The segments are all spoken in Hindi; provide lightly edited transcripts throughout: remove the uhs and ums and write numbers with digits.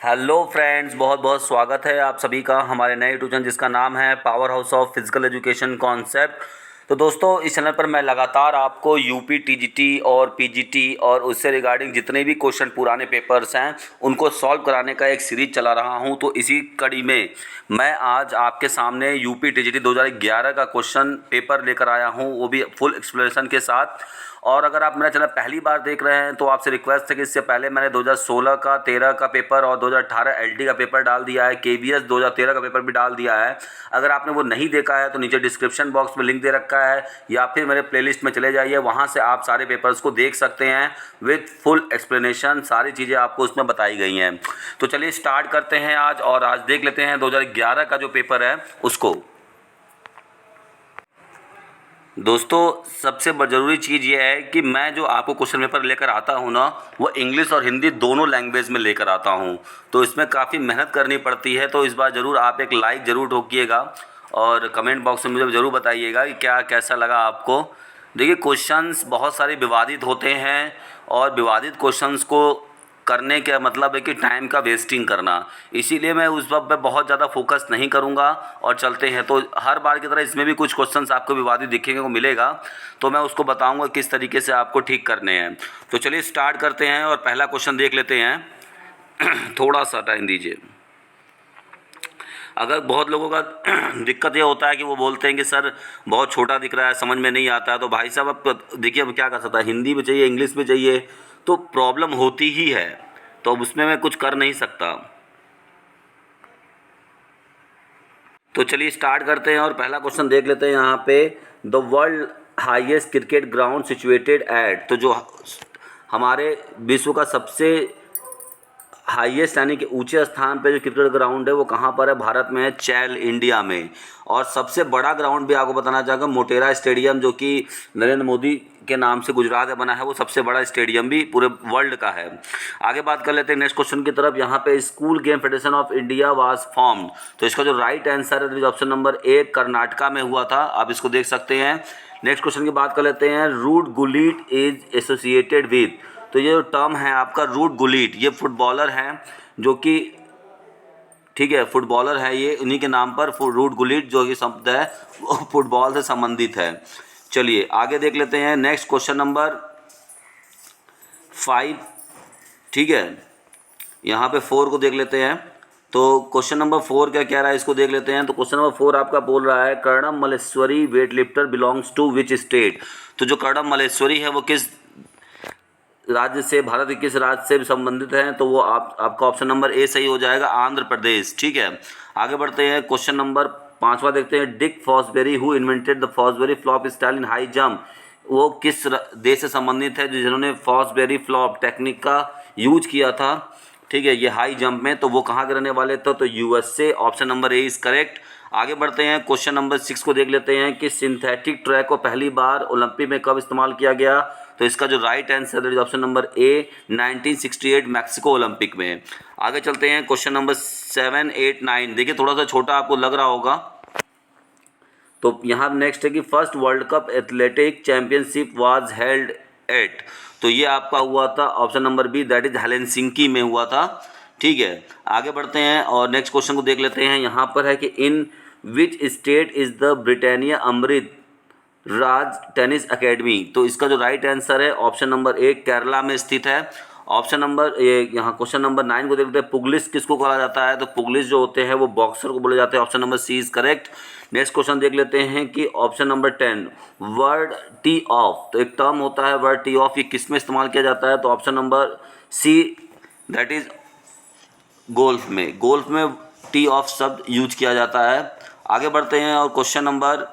हेलो फ्रेंड्स, बहुत बहुत स्वागत है आप सभी का हमारे नए यूट्यूब चैनल जिसका नाम है power house of physical education concept. तो दोस्तों, इस चैनल पर मैं लगातार आपको यूपी टीजीटी और पीजीटी और उससे रिगार्डिंग जितने भी क्वेश्चन पुराने पेपर्स हैं उनको सॉल्व कराने का एक सीरीज चला रहा हूं। तो इसी कड़ी में मैं आज आपके सामने यूपी टीजीटी 2011 का क्वेश्चन पेपर लेकर आया हूं, वो भी फुल एक्सप्लेनेशन के साथ। और अगर आप मेरा चैनल पहली बार देख रहे हैं तो आपसे रिक्वेस्ट है कि इससे पहले मैंने 2016 का 13 का पेपर और 2018 एलटी का पेपर डाल दिया है, केवीएस 2013 का पेपर भी डाल दिया है। अगर आपने वो नहीं देखा है तो नीचे डिस्क्रिप्शन बॉक्स में लिंक दे रखा है, या फिर मेरे प्लेलिस्ट में चले जाइए, वहाँ से आप सारे पेपर्स को देख सकते हैं विथ फुल एक्सप्लेनेशन। सारी चीज़ें आपको उसमें बताई गई हैं। तो चलिए स्टार्ट करते हैं आज, और आज देख लेते हैं 2011 का जो पेपर है उसको। दोस्तों, सबसे ज़रूरी चीज़ ये है कि मैं जो आपको क्वेश्चन पेपर लेकर आता हूँ ना, वो इंग्लिश और हिंदी दोनों लैंग्वेज में लेकर आता हूँ। तो इसमें काफ़ी मेहनत करनी पड़ती है। तो इस बार ज़रूर आप एक लाइक ज़रूर ठोकिएगा और कमेंट बॉक्स में मुझे ज़रूर बताइएगा कि क्या कैसा लगा आपको। देखिए, क्वेश्चंस बहुत सारे विवादित होते हैं, और विवादित क्वेश्चंस को करने का मतलब है कि टाइम का वेस्टिंग करना। इसीलिए मैं उस वक्त पे बहुत ज़्यादा फोकस नहीं करूँगा और चलते हैं। तो हर बार की तरह इसमें भी कुछ क्वेश्चंस आपको विवादित दिखेंगे को मिलेगा, तो मैं उसको बताऊंगा किस तरीके से आपको ठीक करने हैं। तो चलिए स्टार्ट करते हैं और पहला क्वेश्चन देख लेते हैं। थोड़ा सा टाइम दीजिए। अगर बहुत लोगों का दिक्कत ये होता है कि वो बोलते हैं कि सर बहुत छोटा दिख रहा है, समझ में नहीं आता है, तो भाई साहब अब देखिए, अब क्या कर सकता है, हिंदी में चाहिए, इंग्लिश में चाहिए, तो प्रॉब्लम होती ही है। तो अब उसमें मैं कुछ कर नहीं सकता। तो चलिए स्टार्ट करते हैं और पहला क्वेश्चन देख लेते हैं यहाँ पे। The world highest cricket ground situated at, तो जो हमारे विश्व का सबसे हाईएस्ट यानी कि ऊंचे स्थान पे जो क्रिकेट ग्राउंड है वो कहाँ पर है? भारत में है, चैल, इंडिया में। और सबसे बड़ा ग्राउंड भी आपको बताना चाहूँगा, मोटेरा स्टेडियम, जो कि नरेंद्र मोदी के नाम से गुजरात में बना है, वो सबसे बड़ा स्टेडियम भी पूरे वर्ल्ड का है। आगे बात कर लेते हैं नेक्स्ट क्वेश्चन की तरफ। यहाँ पे school game federation of India was formed, तो इसका जो राइट आंसर है ऑप्शन नंबर ए, कर्नाटका में हुआ था। आप इसको देख सकते हैं। नेक्स्ट क्वेश्चन की बात कर लेते हैं। रूट गुलीट इज एसोसिएटेड विद, तो ये जो टर्म है आपका रूट गुलीट, ये फुटबॉलर हैं जो कि, ठीक है, फुटबॉलर है ये, उन्हीं के नाम पर रूट गुलीट जो कि शब्द है वो फुटबॉल से संबंधित है। चलिए आगे देख लेते हैं नेक्स्ट क्वेश्चन नंबर 5। ठीक है, यहाँ पे 4 को देख लेते हैं। तो क्वेश्चन नंबर 4 क्या कह रहा है, इसको देख लेते हैं। तो क्वेश्चन नंबर 4 आपका बोल रहा है, Karnam Malleswari weightlifter belongs to which state, तो जो कर्णम मल्लेश्वरी है वो किस राज्य से, भारत के किस राज्य से संबंधित हैं? तो वो आपका ऑप्शन नंबर ए सही हो जाएगा, आंध्र प्रदेश। ठीक है, आगे बढ़ते हैं। क्वेश्चन नंबर 5वां देखते हैं। Dick Fosbury who invented the Fosbury flop style in high jump, वो किस देश से संबंधित है जिन्होंने फॉसबेरी फ्लॉप टेक्निक का यूज किया था? ठीक है, ये हाई जंप में, तो वो कहाँ के रहने वाले थे? तो USA. Option number A is correct. आगे बढ़ते हैं। क्वेश्चन नंबर 6 को देख लेते हैं कि सिंथेटिक ट्रैक को पहली बार ओलंपिक में कब इस्तेमाल किया गया? तो इसका जो राइट आंसर है ऑप्शन नंबर ए, 1968 मैक्सिको ओलंपिक में। आगे चलते हैं। क्वेश्चन नंबर 7, 8, 9, देखिए थोड़ा सा छोटा आपको लग रहा होगा। तो यहाँ नेक्स्ट है कि first world cup athletic championship was held at, तो ये आपका हुआ था option number B, that is Helsinki में हुआ था। ठीक है, आगे बढ़ते हैं और नेक्स्ट क्वेश्चन को देख लेते हैं। यहाँ पर है कि in which state is the Britannia Amritraj tennis academy, तो इसका जो राइट आंसर है ऑप्शन नंबर ए, केरला में स्थित है। ऑप्शन नंबर यहाँ क्वेश्चन नंबर 9 को देखते हैं। पुगलिस किसको कहा जाता है? तो पुगलिस जो होते हैं वो बॉक्सर को बोले जाते हैं। Option number C is correct. Next question देख लेते हैं कि option number 10, word tee off, तो एक टर्म होता है वर्ड टी ऑफ, ये किस में इस्तेमाल किया जाता है? तो option number C, that is golf में। गोल्फ में टी ऑफ शब्द यूज किया जाता है। आगे बढ़ते हैं और क्वेश्चन नंबर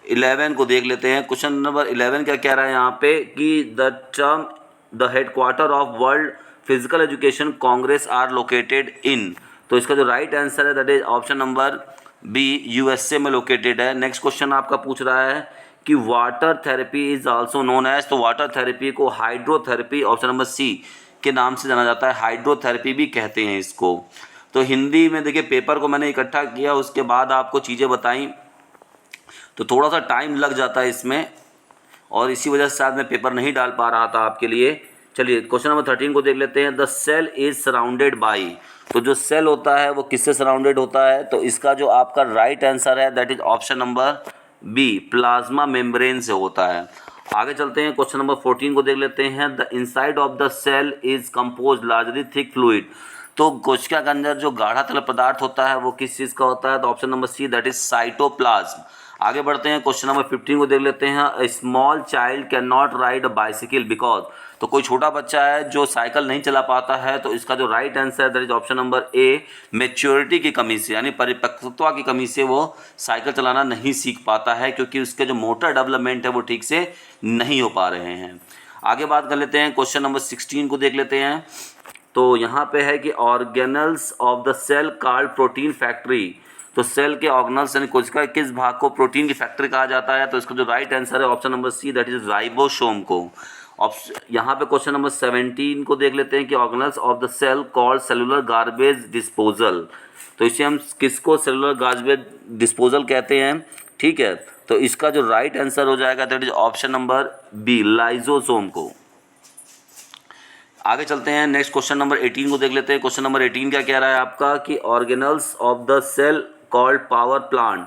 11 को देख लेते हैं। क्वेश्चन नंबर 11 क्या कह रहा है यहाँ पे कि the term the headquarter of world physical education congress are located in, तो इसका जो राइट आंसर है that is option number B, USA में लोकेटेड है। नेक्स्ट क्वेश्चन आपका पूछ रहा है कि water therapy is also known as, तो वाटर थेरेपी को हाइड्रोथेरेपी, ऑप्शन नंबर सी, के नाम से जाना जाता है। हाइड्रोथेरेपी भी कहते हैं इसको। तो हिंदी में देखिए पेपर को मैंने इकट्ठा किया, उसके बाद आपको चीज़ें बताई, तो थोड़ा सा टाइम लग जाता है इसमें, और इसी वजह से शायद मैं पेपर नहीं डाल पा रहा था आपके लिए। चलिए क्वेश्चन नंबर 13 को देख लेते हैं। The cell is surrounded by, तो जो सेल होता है वो किससे सराउंडेड होता है, तो इसका जो आपका राइट आंसर है that is option number B, plasma membrane से होता है। आगे चलते हैं, क्वेश्चन नंबर 14 को देख लेते हैं। The inside of the cell is compose largely thick fluid, तो कोशिका के अंदर जो गाढ़ा तरल पदार्थ होता है वो किस चीज़ का होता है, तो option number C that is cytoplasm. आगे बढ़ते हैं, क्वेश्चन नंबर 15 को देख लेते हैं। A small child can not ride a bicycle because, तो कोई छोटा बच्चा है जो साइकिल नहीं चला पाता है, तो इसका जो राइट आंसर है that is option number A, maturity की कमी से, यानी परिपक्वता की कमी से वो साइकिल चलाना नहीं सीख पाता है, क्योंकि उसके जो मोटर डेवलपमेंट है वो ठीक से नहीं हो पा रहे हैं। आगे बात कर लेते हैं, क्वेश्चन नंबर 16 को देख लेते हैं। तो यहाँ पे है कि organelles of the cell called protein factory, तो सेल के ऑर्गेनल्स यानी कोशिका के किस भाग को प्रोटीन की फैक्ट्री कहा जाता है, तो इसका जो राइट आंसर है option number C that is ribosome को। यहाँ पे क्वेश्चन नंबर 17 को देख लेते हैं कि organelles of the cell called cellular garbage disposal, तो इसे हम किसको सेलुलर गार्बेज डिस्पोजल कहते हैं, ठीक है। तो इसका जो राइट आंसर हो जाएगा that is option number B, lysosome को। आगे चलते हैं, नेक्स्ट क्वेश्चन नंबर 18 को देख लेते हैं। क्वेश्चन नंबर 18 क्या कह रहा है आपका कि organelles of the cell called power plant,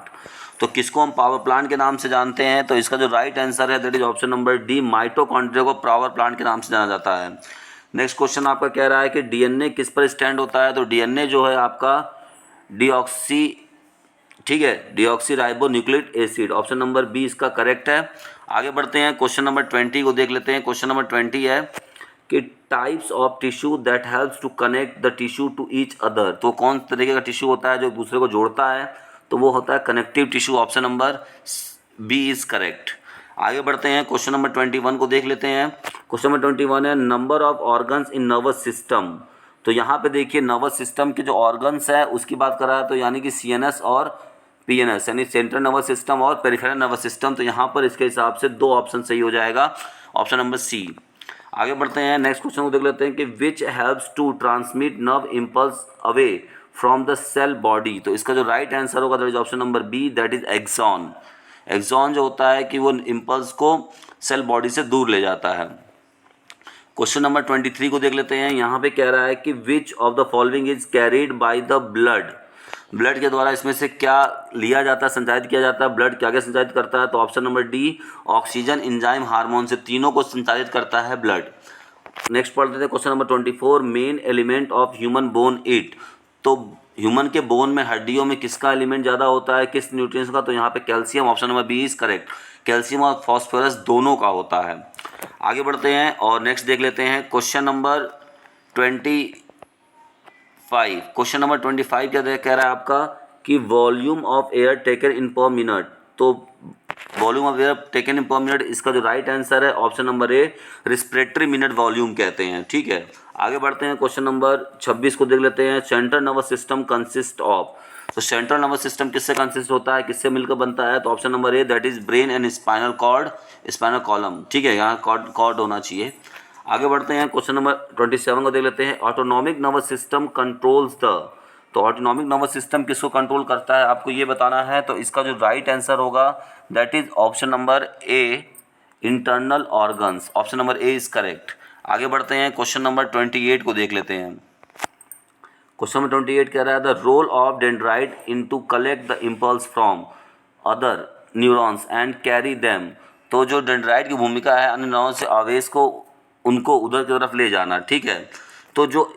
तो किसको हम पावर प्लांट के नाम से जानते हैं, तो इसका जो राइट आंसर है that is option number D, mitochondria को पावर प्लांट के नाम से जाना जाता है। नेक्स्ट क्वेश्चन आपका कह रहा है कि डीएनए किस पर स्टैंड होता है, तो डीएनए जो है आपका डीऑक्सी, ठीक है, deoxyribonucleic acid, option number B इसका करेक्ट है। आगे बढ़ते हैं, क्वेश्चन नंबर 20 को देख लेते हैं। क्वेश्चन नंबर 20 है कि types of tissue that helps to connect the tissue to each other, तो कौन तरीके का टिश्यू होता है जो एक दूसरे को जोड़ता है, तो वो होता है connective tissue, option number B is correct. आगे बढ़ते हैं, क्वेश्चन नंबर 21 को देख लेते हैं। क्वेश्चन नंबर 21 है number of organs in nervous system, तो यहाँ पे देखिए नर्वस सिस्टम के जो ऑर्गन्स है उसकी बात कर रहा है, तो यानी कि सीएनएस और पीएनएस यानी सेंट्रल नर्वस सिस्टम और पेरिफेरल नर्वस सिस्टम, तो यहाँ पर इसके हिसाब से दो ऑप्शन सही हो जाएगा, ऑप्शन नंबर सी। आगे बढ़ते हैं, नेक्स्ट क्वेश्चन को देख लेते हैं कि which helps to transmit nerve impulse away from the cell body, तो इसका जो राइट आंसर होगा that is option number B that is axon. Axon जो होता है कि वो इम्पल्स को सेल बॉडी से दूर ले जाता है। क्वेश्चन नंबर 23 को देख लेते हैं। यहाँ पे कह रहा है कि विच of the following is carried by the blood, blood के द्वारा इसमें से क्या लिया जाता है, संचारित किया जाता है, ब्लड क्या क्या संचारित करता है, तो option number D, oxygen, enzyme, hormone, से तीनों को संचारित करता है ब्लड। नेक्स्ट पढ़ते थे question number 24, main element of human bone it, तो ह्यूमन के बोन में हड्डियों में किसका एलिमेंट ज़्यादा होता है, किस न्यूट्रिएंट्स का, तो यहाँ पे calcium, option number B is correct, calcium और फॉस्फोरस दोनों का होता है। आगे बढ़ते हैं और नेक्स्ट देख लेते हैं क्वेश्चन नंबर 25। क्वेश्चन नंबर 25 क्या कह रहा है आपका कि volume of air taken in per minute, तो volume of air taken in per minute, इसका जो राइट आंसर है option number A, respiratory minute volume कहते हैं, ठीक है। आगे बढ़ते हैं, क्वेश्चन नंबर 26 को देख लेते हैं। Central nervous system consist of, तो सेंट्रल नर्वस सिस्टम किससे कंसिस्ट होता है, किससे मिलकर बनता है, तो option number A that is brain and spinal cord, spinal column, ठीक है, यहाँ कॉर्ड होना चाहिए। आगे बढ़ते हैं, क्वेश्चन नंबर 27 को देख लेते हैं। Autonomic nervous system controls the, तो ऑटोनॉमिक नर्वस सिस्टम किसको कंट्रोल करता है आपको ये बताना है, तो इसका जो राइट आंसर होगा that is option number A, internal organs, option number A is correct. आगे बढ़ते हैं, क्वेश्चन नंबर 28 को देख लेते हैं। क्वेश्चन नंबर 28 कह रहा है the role of dendrite in to collect the impulse from other neurons and carry them, तो जो डेंड्राइट की भूमिका है अन्य न्यूरॉन से आवेश को उनको उधर की तरफ ले जाना, ठीक है। तो जो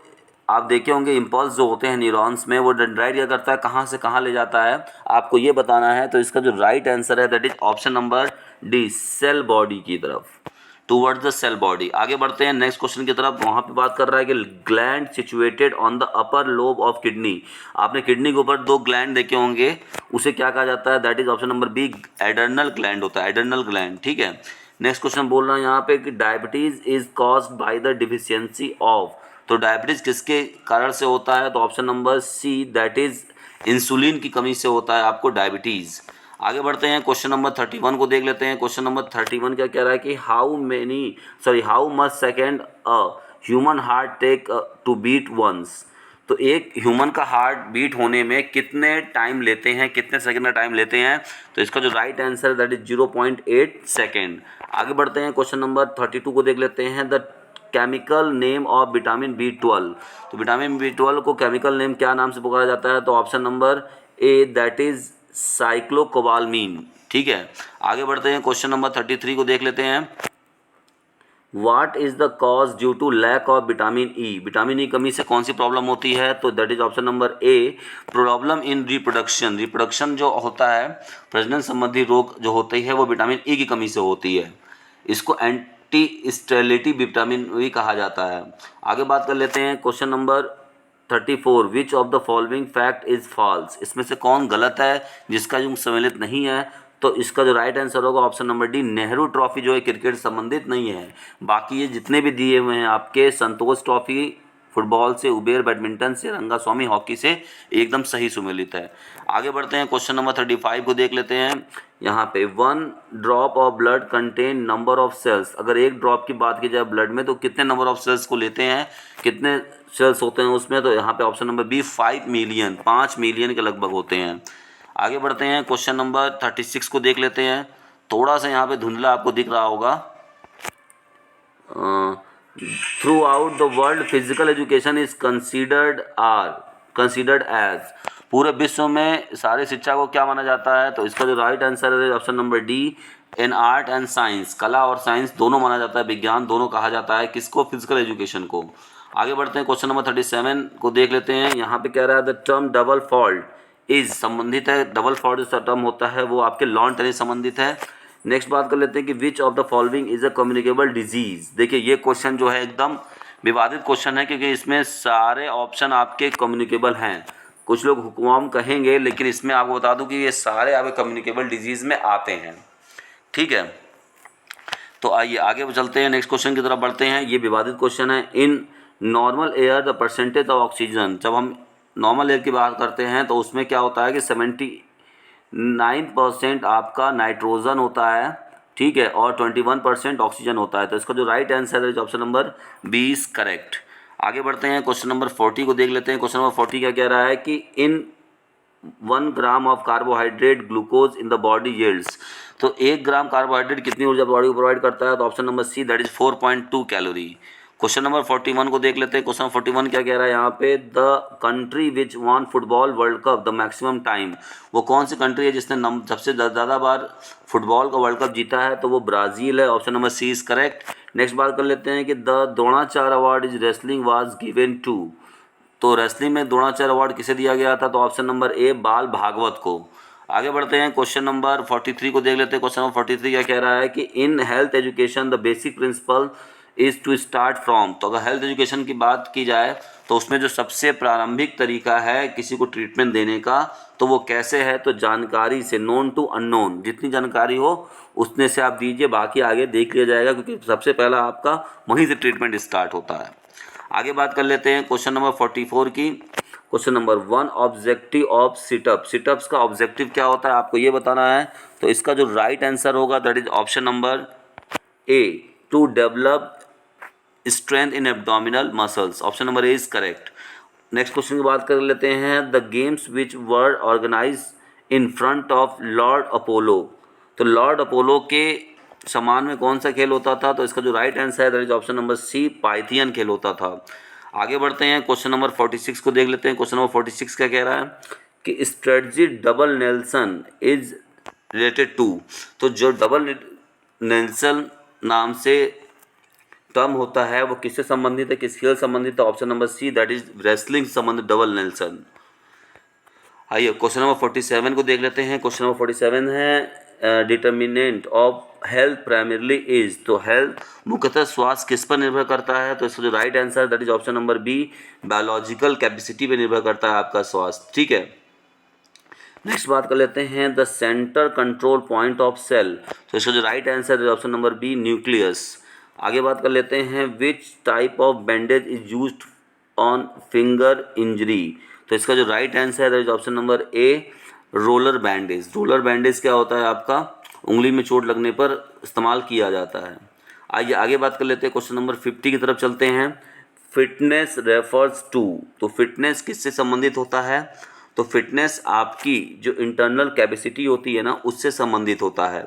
आप देखे होंगे इम्पल्स जो होते हैं न्यूरॉन्स में, वो डेंड्राइट क्या करता है, कहाँ से कहाँ ले जाता है, आपको ये बताना है, तो इसका जो राइट आंसर है that is option number D, cell body की तरफ, टूवर्ड्स द सेल बॉडी। आगे बढ़ते हैं नेक्स्ट क्वेश्चन की तरफ। वहाँ पे बात कर रहा है कि gland situated on the upper lobe of kidney, आपने किडनी के ऊपर दो ग्लैंड देखे होंगे, उसे क्या कहा जाता है, that is option number B, adrenal gland होता है, एडर्नल ग्लैंड, ठीक है। नेक्स्ट क्वेश्चन बोल रहा है यहाँ पे कि diabetes is caused by the deficiency of, तो डायबिटीज किसके कारण से होता है, तो option number C that is insulin की कमी से होता है आपको डायबिटीज। आगे बढ़ते हैं, क्वेश्चन नंबर 31 को देख लेते हैं। क्वेश्चन नंबर 31 क्या कह रहा है कि how much second a human heart take to beat once, तो एक ह्यूमन का हार्ट बीट होने में कितने टाइम लेते हैं, कितने सेकंड का टाइम लेते हैं, तो इसका जो राइट आंसर है दैट इज 0.8 सेकेंड। आगे बढ़ते हैं, क्वेश्चन नंबर 32 को देख लेते हैं। The chemical name of vitamin B12। तो विटामिन B12 को केमिकल नेम क्या नाम से पुकारा जाता है? तो option number A, that is cyclocobalamin. ठीक है, आगे बढ़ते हैं, क्वेश्चन नंबर 33 को देख लेते हैं। What is the cause due to lack of vitamin E? Vitamin E कमी से कौन सी प्रॉब्लम होती है? तो that is option number A, problem in reproduction. Reproduction जो होता है, प्रजनन संबंधी रोग जो होते हैं वो विटामिन ई की कमी से होती है। इसको एंटी स्टेरिलिटी विटामिन ई कहा जाता है। आगे बात कर लेते हैं, question number 34, which of the following fact is false? इसमें से कौन गलत है, जिसका युग सम्मिलित नहीं है? तो इसका जो राइट आंसर होगा option number D, Nehru trophy जो है क्रिकेट संबंधित नहीं है। बाकी ये जितने भी दिए हुए हैं आपके, संतोष ट्रॉफी फुटबॉल से, उबेर बैडमिंटन से, रंगास्वामी हॉकी से एकदम सही सुमेलित है। आगे बढ़ते हैं, क्वेश्चन नंबर 35 को देख लेते हैं। यहाँ पे 1 drop of blood contain number of cells. अगर एक ड्रॉप की बात की जाए ब्लड में तो कितने नंबर ऑफ सेल्स को लेते हैं, कितने सेल्स होते हैं उसमें? तो यहाँ पे option number B 5 million, 5 million के लगभग होते हैं। आगे बढ़ते हैं, क्वेश्चन नंबर 36 को देख लेते हैं। थोड़ा सा यहाँ पे धुंधला आपको दिख रहा होगा। Throughout the world physical education is considered as. पूरे विश्व में सारी शिक्षा को क्या माना जाता है? तो इसका जो राइट आंसर है option number D, in art and science. कला और साइंस दोनों माना जाता है, विज्ञान दोनों कहा जाता है। किसको? फिजिकल एजुकेशन को। आगे बढ़ते हैं, क्वेश्चन नंबर 37 को देख लेते हैं। यहाँ पे कह रहा है the term double fault is संबंधित है, डबल फॉल्ट जो टर्म होता है वो आपके लॉन टेनिस संबंधित है। नेक्स्ट बात कर लेते हैं कि विच of the following is a communicable disease. देखिए ये क्वेश्चन जो है एकदम विवादित क्वेश्चन है, क्योंकि इसमें सारे ऑप्शन आपके कम्युनिकेबल हैं। कुछ लोग हुक्माम कहेंगे, लेकिन इसमें आपको बता दूं कि ये सारे आपके कम्युनिकेबल डिजीज में आते हैं। ठीक है, तो आइए आगे चलते हैं, नेक्स्ट क्वेश्चन की तरफ बढ़ते हैं। ये विवादित क्वेश्चन है। In normal air the percentage of oxygen. जब हम नॉर्मल एयर की बात करते हैं तो उसमें क्या होता है कि 79% आपका नाइट्रोजन होता है, ठीक है, और 21% ऑक्सीजन होता है। तो इसका जो राइट आंसर है ऑप्शन नंबर 20 करेक्ट। आगे बढ़ते हैं, क्वेश्चन नंबर 40 को देख लेते हैं। क्वेश्चन नंबर 40 क्या कह रहा है कि इन 1 gram of carbohydrate glucose in the body yields. तो 1 ग्राम कार्बोहाइड्रेट कितनी ऊर्जा बॉडी को प्रोवाइड करता है? तो option number C, that is 4.2 calorie. Question number 41 को देख लेते हैं। क्वेश्चन 41 क्या कह रहा है यहाँ पे, the country which won football world cup the maximum time. वो कौन सी कंट्री है जिसने सबसे ज़्यादा बार फुटबॉल का वर्ल्ड कप जीता है? तो वो ब्राज़ील है। Option number C is correct. Next बात कर लेते हैं कि the Dronacharya award is wrestling was given to. तो रेसलिंग में द्रोणाचार्य अवार्ड किसे दिया गया था? तो ऑप्शन नंबर ए, बाल भागवत को। आगे बढ़ते हैं, क्वेश्चन नंबर 43 को देख लेते हैं। क्वेश्चन नंबर 43 क्या कह रहा है कि in health education the basic principle is to start from. तो अगर हेल्थ एजुकेशन की बात की जाए तो उसमें जो सबसे प्रारंभिक तरीका है किसी को ट्रीटमेंट देने का, तो वो कैसे है? तो जानकारी से, नोन टू अननोन। जितनी जानकारी हो उतने से आप दीजिए, बाकी आगे देख लिया जाएगा, क्योंकि सबसे पहला आपका वहीं से ट्रीटमेंट स्टार्ट होता है। आगे बात कर लेते हैं क्वेश्चन नंबर 44 की। Question number 1, objective of situp. Situps का ऑब्जेक्टिव क्या होता है आपको ये बताना है। तो इसका जो राइट आंसर होगा that is option number A, to develop strength in abdominal muscles. Option number A is correct. Next question की बात कर लेते हैं, the games which were organize in front of lord Apollo. तो लॉर्ड अपोलो के सम्मान में कौन सा खेल होता था? तो इसका जो राइट आंसर है that is option number C, Pythian खेल होता था। आगे बढ़ते हैं, क्वेश्चन नंबर 46 को देख लेते हैं। क्वेश्चन नंबर 46 क्या कह रहा है कि strategy double Nelson is related to. तो जो डबल नेल्सन नाम से टर्म होता है वो किससे संबंधित है, किस खेल संबंधित है? Option number C, that is wrestling संबंधित डबल नेल्सन। आइए क्वेश्चन नंबर 47 को देख लेते हैं। क्वेश्चन नंबर 47 है, determinant of health primarily is. तो हेल्थ मुख्यतः स्वास्थ्य किस पर निर्भर करता है? तो इसका जो right answer that is option number B, biological capacity पर निर्भर करता है आपका स्वास्थ्य। ठीक है, नेक्स्ट बात कर लेते हैं, the centre control point of cell. तो इसका जो राइट आंसर है ऑप्शन नंबर बी, न्यूक्लियस। आगे बात कर लेते हैं, which type of bandage is used on finger injury. तो इसका जो राइट आंसर है option number A, roller bandage. Roller bandage क्या होता है आपका उंगली में चोट लगने पर इस्तेमाल किया जाता है। आइए आगे बात कर लेते हैं, क्वेश्चन नंबर 50 की तरफ चलते हैं। Fitness refers to. तो फिटनेस किससे संबंधित होता है? तो फिटनेस आपकी जो इंटरनल कैपेसिटी होती है ना उससे संबंधित होता है।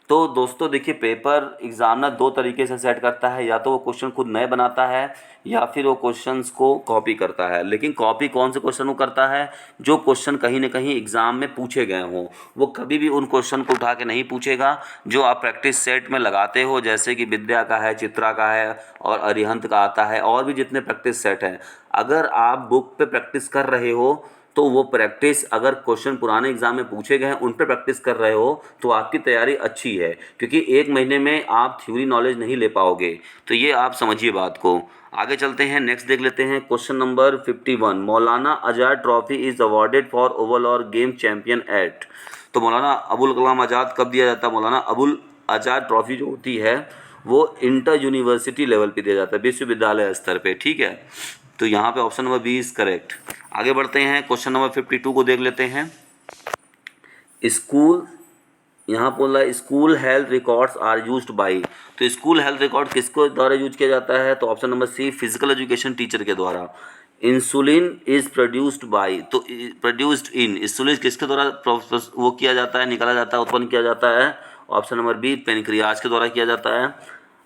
तो दोस्तों देखिए, पेपर एग्जामिनर दो तरीके से सेट करता है, या तो वो क्वेश्चन खुद नए बनाता है या फिर वो क्वेश्चंस को कॉपी करता है। लेकिन कॉपी कौन से क्वेश्चन को करता है? जो क्वेश्चन कहीं ना कहीं एग्जाम में पूछे गए हों। वो कभी भी उन क्वेश्चन को उठा के नहीं पूछेगा जो आप प्रैक्टिस सेट में लगाते हो, जैसे कि विद्या का है, चित्रा का है और अरिहंत का आता है, और भी जितने प्रैक्टिस सेट हैं। अगर आप बुक पे प्रैक्टिस कर रहे हो तो वो प्रैक्टिस, अगर क्वेश्चन पुराने एग्जाम में पूछे गए हैं उन पर प्रैक्टिस कर रहे हो तो आपकी तैयारी अच्छी है, क्योंकि एक महीने में आप थ्योरी नॉलेज नहीं ले पाओगे। तो ये आप समझिए बात को। आगे चलते हैं, नेक्स्ट देख लेते हैं question number 51। Maulana Azad trophy is awarded for overall game champion at. तो मौलाना अबुल कलाम आज़ाद कब दिया जाता है? मौलाना अबुल आज़ाद ट्रॉफी जो होती है वो इंटर यूनिवर्सिटी लेवल पे दिया जाता है, विश्वविद्यालय स्तर पे, ठीक है। तो यहाँ पे option number B is correct. आगे बढ़ते हैं, क्वेश्चन नंबर 52 को देख लेते हैं। स्कूल, यहाँ बोला school health records are used by. तो स्कूल हेल्थ रिकॉर्ड किसको द्वारा यूज किया जाता है? तो option number C, physical education teacher के द्वारा। इंसुलिन इज प्रोड्यूस्ड बाय, तो प्रोड्यूस्ड इन, इंसुलिन किसके द्वारा वो किया जाता है, निकाला जाता है, उत्पन्न किया जाता है? ऑप्शन नंबर बी, पेनक्रियाज के द्वारा किया जाता है।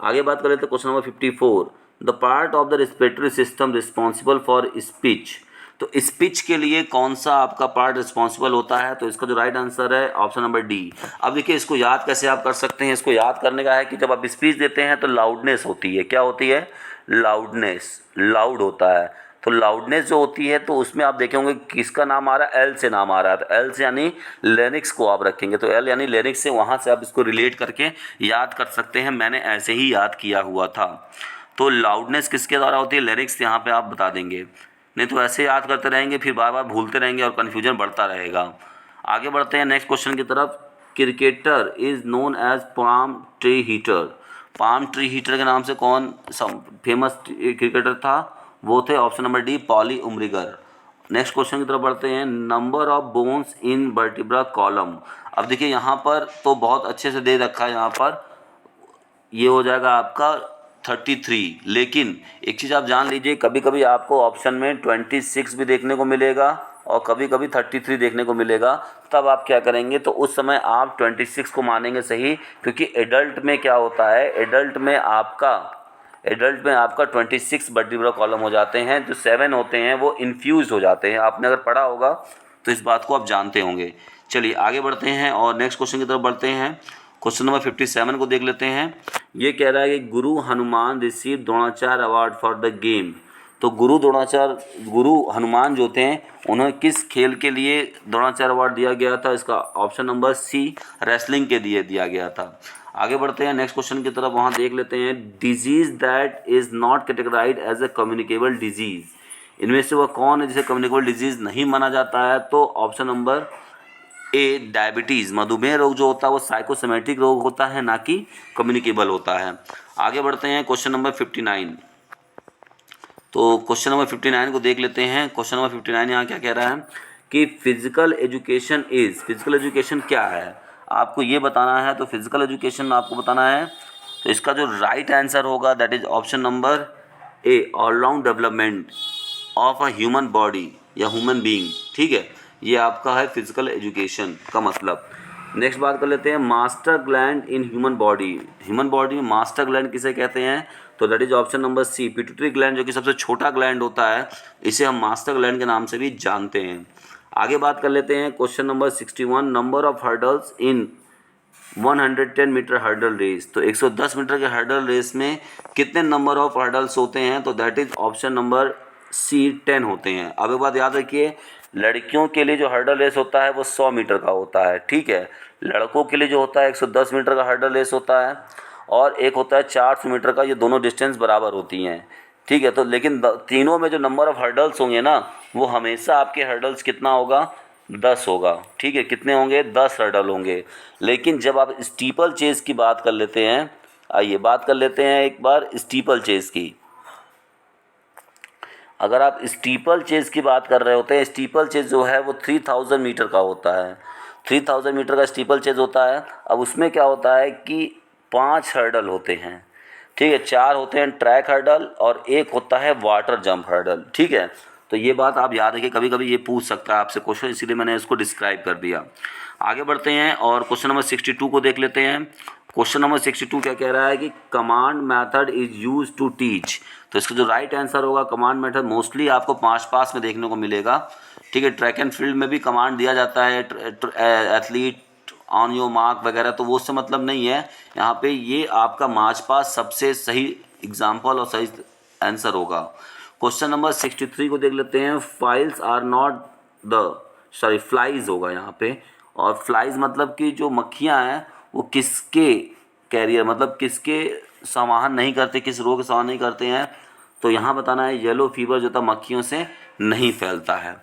आगे बात कर लेते हैं question number 54। The part of the respiratory system responsible for speech. तो स्पीच के लिए कौन सा आपका पार्ट रिस्पॉन्सिबल होता है? तो इसका जो राइट आंसर है ऑप्शन नंबर डी। अब देखिए, इसको याद कैसे आप कर सकते हैं? इसको याद करने का है कि जब आप स्पीच देते हैं तो लाउडनेस होती है। क्या होती है? लाउडनेस, लाउड होता है। तो लाउडनेस जो होती है तो उसमें आप देखे होंगे किसका नाम आ रहा है? एल से नाम आ रहा है। तो एल से यानी लेरिक्स को आप रखेंगे, तो एल यानी लेरिक्स से, वहाँ से आप इसको रिलेट करके याद कर सकते हैं। मैंने ऐसे ही याद किया हुआ था। तो लाउडनेस किसके द्वारा होती है? लिरिक्स यहाँ पे आप बता देंगे, नहीं तो ऐसे याद करते रहेंगे फिर बार बार भूलते रहेंगे और कन्फ्यूजन बढ़ता रहेगा। आगे बढ़ते हैं नेक्स्ट क्वेश्चन की तरफ। Cricketer is known as palm tree hitter. Palm tree hitter के नाम से कौन फेमस क्रिकेटर था? वो थे option number D, Polly Umrigar. Next question की तरफ बढ़ते हैं। Number of bones in vertebra column. अब देखिए यहाँ पर तो बहुत अच्छे से दे रखा है, यहाँ पर ये हो जाएगा आपका 33। लेकिन एक चीज़ आप जान लीजिए, कभी कभी आपको ऑप्शन में 26 भी देखने को मिलेगा और कभी कभी 33 देखने को मिलेगा। तब आप क्या करेंगे? तो उस समय आप 26 को मानेंगे सही, क्योंकि एडल्ट में क्या होता है, एडल्ट में आपका 26 वर्टिब्रा कॉलम हो जाते हैं। जो 7 होते हैं वो इन्फ्यूज हो जाते हैं। आपने अगर पढ़ा होगा तो इस बात को आप जानते होंगे। चलिए आगे बढ़ते हैं और नेक्स्ट क्वेश्चन की तरफ बढ़ते हैं। क्वेश्चन नंबर 57 को देख लेते हैं। ये कह रहा है कि गुरु Hanuman receive Dronacharya award for the game. तो गुरु हनुमान जो थे उन्हें किस खेल के लिए द्रोणाचार्य अवार्ड दिया गया था? इसका ऑप्शन नंबर सी, रेसलिंग के लिए दिया गया था। आगे बढ़ते हैं नेक्स्ट क्वेश्चन की तरफ, वहाँ देख लेते हैं। Disease that is not categorised as a communicable disease. इनमें से वह कौन है जिसे कम्युनिकेबल डिजीज नहीं माना जाता है? तो ऑप्शन नंबर ए, डायबिटीज़। मधुमेह रोग जो होता है वो साइकोसोमेटिक रोग होता है, ना कि कम्युनिकेबल होता है। आगे बढ़ते हैं क्वेश्चन नंबर 59। तो क्वेश्चन नंबर 59 को देख लेते हैं। क्वेश्चन नंबर 59 यहाँ क्या कह रहा है कि physical education is, physical education क्या है आपको ये बताना है। तो फिजिकल एजुकेशन आपको बताना है, तो इसका जो राइट आंसर होगा that is option number A, allround development of a human body या ह्यूमन बीइंग, ठीक है। ये आपका है फिजिकल एजुकेशन का मतलब। नेक्स्ट बात कर लेते हैं, master gland in human body. Human body में मास्टर ग्लैंड किसे कहते हैं? तो that is option number C, pituitary gland, जो कि सबसे छोटा ग्लैंड होता है, इसे हम मास्टर ग्लैंड के नाम से भी जानते हैं। आगे बात कर लेते हैं question number 61। Number of hurdles in 110 metre hurdle race. तो 110 मीटर के हर्डल रेस में कितने नंबर ऑफ हर्डल्स होते हैं? तो that is option number C, 10 होते हैं। अब एक बात याद रखिए, लड़कियों के लिए जो हर्डल रेस होता है वो 100 मीटर का होता है, ठीक है। लड़कों के लिए जो होता है 110 मीटर का हर्डल रेस होता है, और एक होता है 400 मीटर का। ये दोनों डिस्टेंस बराबर होती हैं, ठीक है। तो लेकिन तीनों में जो नंबर ऑफ हर्डल्स होंगे ना, वो हमेशा आपके हर्डल्स कितना होगा? 10 होगा, ठीक है। कितने होंगे? 10 हर्डल होंगे। लेकिन जब आप स्टीपल चेज की बात कर लेते हैं, आइए बात कर लेते हैं एक बार स्टीपल चेज की। अगर आप स्टीपल चेज की बात कर रहे होते हैं, स्टीपल चेज जो है वो 3000 मीटर का होता है। 3000 मीटर का स्टीपल चेज होता है। अब उसमें क्या होता है कि 5 हर्डल होते हैं, ठीक है। 4 होते हैं ट्रैक हर्डल और एक होता है वाटर जंप हर्डल, ठीक है। तो ये बात आप याद रखिए, कभी कभी ये पूछ सकता है आपसे क्वेश्चन, इसीलिए मैंने इसको डिस्क्राइब कर दिया। आगे बढ़ते हैं और क्वेश्चन नंबर 62 को देख लेते हैं। क्वेश्चन नंबर 62 क्या कह रहा है कि command method is use to teach. तो इसका जो राइट आंसर होगा कमांड मेथड, मोस्टली आपको 5 पास में देखने को मिलेगा। ठीक है, ट्रैक एंड फील्ड में भी कमांड दिया जाता है, एथलीट ऑन योर मार्क वगैरह, तो वो उससे मतलब नहीं है। यहाँ पे ये आपका मार्च पास सबसे सही एग्जाम्पल और सही आंसर होगा। क्वेश्चन नंबर 63 को देख लेते हैं। फाइल्स आर नॉट फ्लाइज होगा यहाँ पे, और फ्लाइज मतलब कि जो मक्खियाँ हैं वो किसके कैरियर, मतलब किसके संवाहन नहीं करते, किस रोग के संवाहन नहीं करते हैं। तो यहाँ बताना है येलो फीवर जो था मक्खियों से नहीं फैलता है।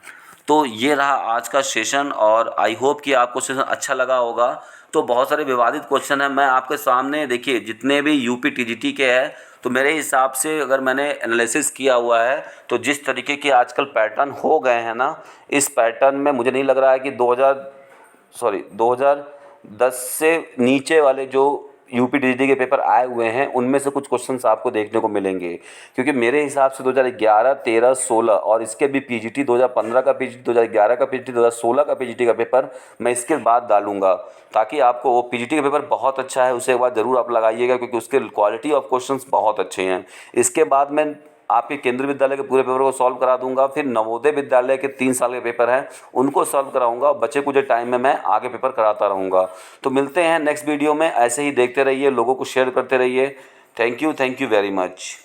तो ये रहा आज का सेशन, और आई होप कि आपको सेशन अच्छा लगा होगा। तो बहुत सारे विवादित क्वेश्चन हैं, मैं आपके सामने देखिए जितने भी यूपी टीजीटी के हैं, तो मेरे हिसाब से अगर मैंने एनालिसिस किया हुआ है तो जिस तरीके के आजकल पैटर्न हो गए हैं ना, इस पैटर्न में मुझे नहीं लग रहा है कि 2010 से नीचे वाले जो यूपी टीजीटी के पेपर आए हुए हैं उनमें से कुछ क्वेश्चंस आपको देखने को मिलेंगे। क्योंकि मेरे हिसाब से 2011, 13, 16 और इसके भी पीजीटी 2015 का पीजीटी, 2011 का पीजीटी, 2016 का पीजीटी का पेपर मैं इसके बाद डालूंगा, ताकि आपको वो पीजीटी का पेपर बहुत अच्छा है, उसे एक बार ज़रूर आप लगाइएगा, क्योंकि उसके क्वालिटी ऑफ क्वेश्चंस बहुत अच्छे हैं। इसके बाद मैं आपके केंद्रीय विद्यालय के पूरे पेपर को सॉल्व करा दूंगा, फिर नवोदय विद्यालय के 3 साल के पेपर हैं उनको सॉल्व कराऊंगा, बचे कुछ टाइम में मैं आगे पेपर कराता रहूँगा। तो मिलते हैं नेक्स्ट वीडियो में, ऐसे ही देखते रहिए, लोगों को शेयर करते रहिए। Thank you very much.